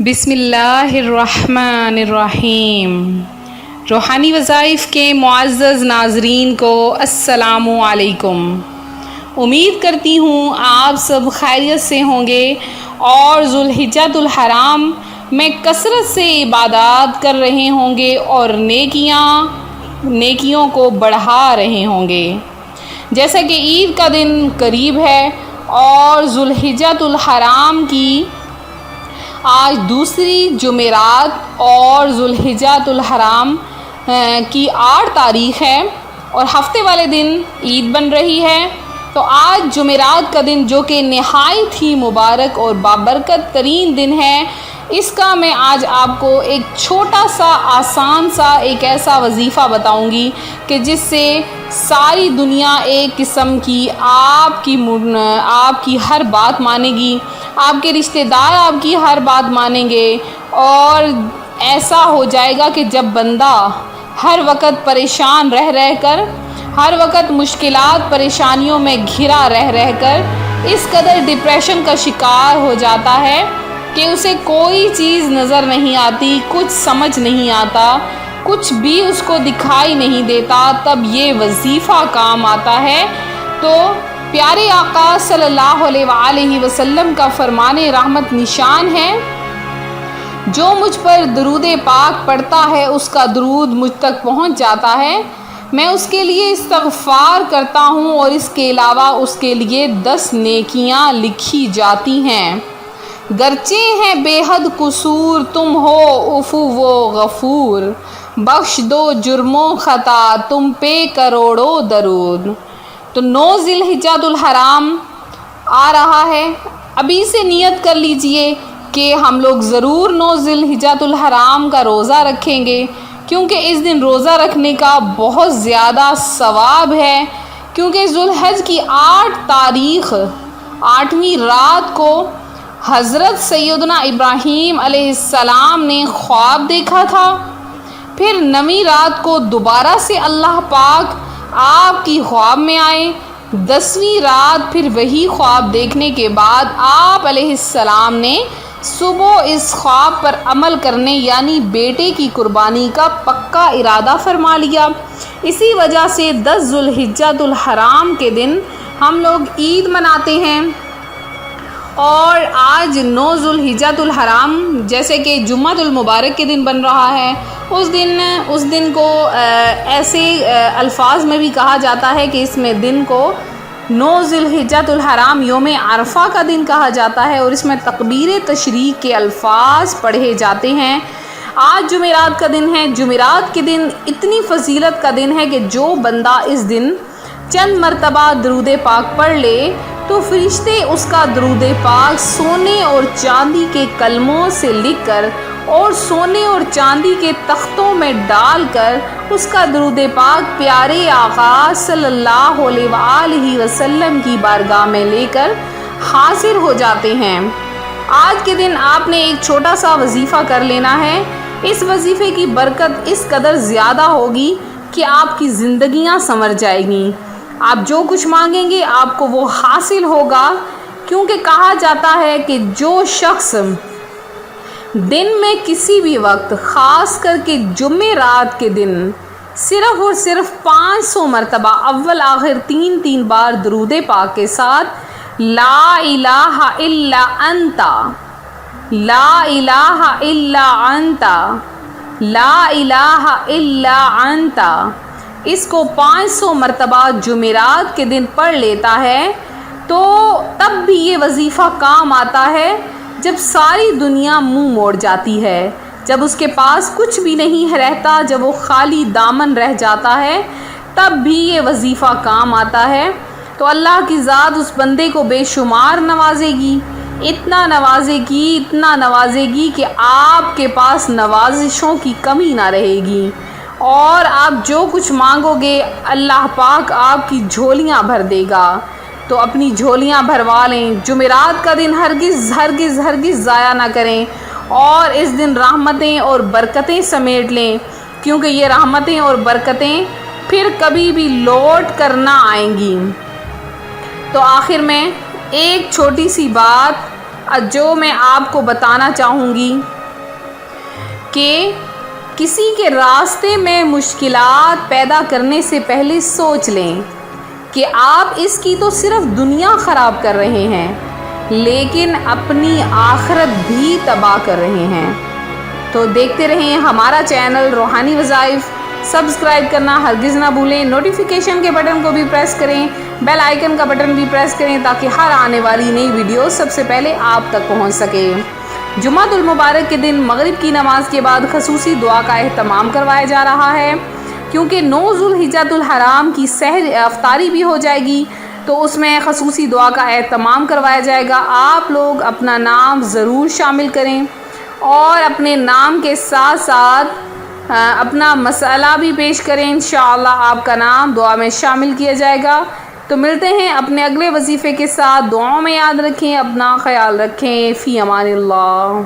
بسم اللہ الرحمن الرحیم۔ روحانی وظائف کے معزز ناظرین کو السلام علیکم۔ امید کرتی ہوں آپ سب خیریت سے ہوں گے اور ذوالحجۃ الحرام میں کثرت سے عبادات کر رہے ہوں گے اور نیکیوں کو بڑھا رہے ہوں گے۔ جیسا کہ عید کا دن قریب ہے اور ذوالحجۃ الحرام کی آج دوسری جمعرات اور ذوالحجۃ الحرام کی 8 تاریخ ہے اور ہفتے والے دن عید بن رہی ہے، تو آج جمعرات کا دن جو کہ نہایت ہی مبارک اور بابرکت ترین دن ہے، اس کا میں آج آپ کو ایک چھوٹا سا آسان سا ایک ایسا وظیفہ بتاؤں گی کہ جس سے ساری دنیا ایک قسم کی آپ کی ہر بات مانے گی، آپ کے رشتہ دار آپ کی ہر بات مانیں گے، اور ایسا ہو جائے گا کہ جب بندہ ہر وقت پریشان رہ کر، ہر وقت مشکلات پریشانیوں میں گھرا رہ کر اس قدر ڈپریشن کا شکار ہو جاتا ہے کہ اسے کوئی چیز نظر نہیں آتی، کچھ سمجھ نہیں آتا، کچھ بھی اس کو دکھائی نہیں دیتا، تب یہ وظیفہ کام آتا ہے۔ تو پیارے آقا صلی اللہ علیہ وآلہ وسلم کا فرمان رحمت نشان ہے، جو مجھ پر درود پاک پڑھتا ہے اس کا درود مجھ تک پہنچ جاتا ہے، میں اس کے لیے استغفار کرتا ہوں اور اس کے علاوہ اس کے لیے 10 نیکیاں لکھی جاتی ہیں۔ گرچہ ہیں بے حد قصور تم ہو عفو و غفور، بخش دو جرم و خطا تم پہ کروڑوں درود۔ تو 9 ذوالحجۃ الحرام آ رہا ہے، ابھی سے نیت کر لیجئے کہ ہم لوگ ضرور 9 ذوالحجۃ الحرام کا روزہ رکھیں گے، کیونکہ اس دن روزہ رکھنے کا بہت زیادہ ثواب ہے، کیونکہ ذوالحج کی 8 تاریخ 8ویں رات کو حضرت سیدنا ابراہیم علیہ السلام نے خواب دیکھا تھا، پھر 9ویں رات کو دوبارہ سے اللہ پاک آپ کی خواب میں آئے، 10ویں رات پھر وہی خواب دیکھنے کے بعد آپ علیہ السلام نے صبح اس خواب پر عمل کرنے یعنی بیٹے کی قربانی کا پکا ارادہ فرما لیا۔ اسی وجہ سے 10 ذوالحجۃ الحرام کے دن ہم لوگ عید مناتے ہیں، اور آج 9 ذوالحجۃ الحرام جیسے کہ جمعۃ المبارک کے دن بن رہا ہے، اس دن کو ایسے الفاظ میں بھی کہا جاتا ہے کہ اس میں دن کو 9 ذوالحجۃ الحرام یوم عرفہ کا دن کہا جاتا ہے، اور اس میں تکبیر تشریق کے الفاظ پڑھے جاتے ہیں۔ آج جمعرات کا دن ہے، جمعرات کے دن اتنی فضیلت کا دن ہے کہ جو بندہ اس دن چند مرتبہ درود پاک پڑھ لے تو فرشتے اس کا درود پاک سونے اور چاندی کے کلموں سے لکھ کر اور سونے اور چاندی کے تختوں میں ڈال کر اس کا درود پاک پیارے آقا صلی اللہ علیہ وآلہ وسلم کی بارگاہ میں لے کر حاضر ہو جاتے ہیں۔ آج کے دن آپ نے ایک چھوٹا سا وظیفہ کر لینا ہے، اس وظیفے کی برکت اس قدر زیادہ ہوگی کہ آپ کی زندگیاں سنور جائیں گی، آپ جو کچھ مانگیں گے آپ کو وہ حاصل ہوگا، کیونکہ کہا جاتا ہے کہ جو شخص دن میں کسی بھی وقت، خاص کر کے جمعرات کے دن صرف اور صرف 500 مرتبہ اول آخر 3 بار درود پاک کے ساتھ لا الہ الا انت، لا الہ الا انت، لا الہ الا انت، اس کو 500 مرتبہ جمعرات کے دن پڑھ لیتا ہے تو تب بھی یہ وظیفہ کام آتا ہے جب ساری دنیا منہ موڑ جاتی ہے، جب اس کے پاس کچھ بھی نہیں رہتا، جب وہ خالی دامن رہ جاتا ہے، تب بھی یہ وظیفہ کام آتا ہے۔ تو اللہ کی ذات اس بندے کو بے شمار نوازے گی، اتنا نوازے گی کہ آپ کے پاس نوازشوں کی کمی نہ رہے گی، اور آپ جو کچھ مانگو گے اللہ پاک آپ کی جھولیاں بھر دے گا۔ تو اپنی جھولیاں بھروا لیں، جمعرات کا دن ہرگز ضائع نہ کریں، اور اس دن رحمتیں اور برکتیں سمیٹ لیں، کیونکہ یہ رحمتیں اور برکتیں پھر کبھی بھی لوٹ کر نہ آئیں گی۔ تو آخر میں ایک چھوٹی سی بات جو میں آپ کو بتانا چاہوں گی کہ کسی کے راستے میں مشکلات پیدا کرنے سے پہلے سوچ لیں کہ آپ اس کی تو صرف دنیا خراب کر رہے ہیں لیکن اپنی آخرت بھی تباہ کر رہے ہیں۔ تو دیکھتے رہیں ہمارا چینل روحانی وظائف، سبسکرائب کرنا ہرگز نہ بھولیں، نوٹیفیکیشن کے بٹن کو بھی پریس کریں، بیل آئیکن کا بٹن بھی پریس کریں تاکہ ہر آنے والی نئی ویڈیو سب سے پہلے آپ تک پہنچ سکے۔ جمعۃ المبارک کے دن مغرب کی نماز کے بعد خصوصی دعا کا اہتمام کروایا جا رہا ہے، کیونکہ 9 ذوالحجۃ الحرام کی سحر افطاری بھی ہو جائے گی، تو اس میں خصوصی دعا کا اہتمام کروایا جائے گا۔ آپ لوگ اپنا نام ضرور شامل کریں اور اپنے نام کے ساتھ ساتھ اپنا مسئلہ بھی پیش کریں، انشاءاللہ آپ کا نام دعا میں شامل کیا جائے گا۔ تو ملتے ہیں اپنے اگلے وظیفے کے ساتھ، دعاؤں میں یاد رکھیں، اپنا خیال رکھیں، فی امان اللہ۔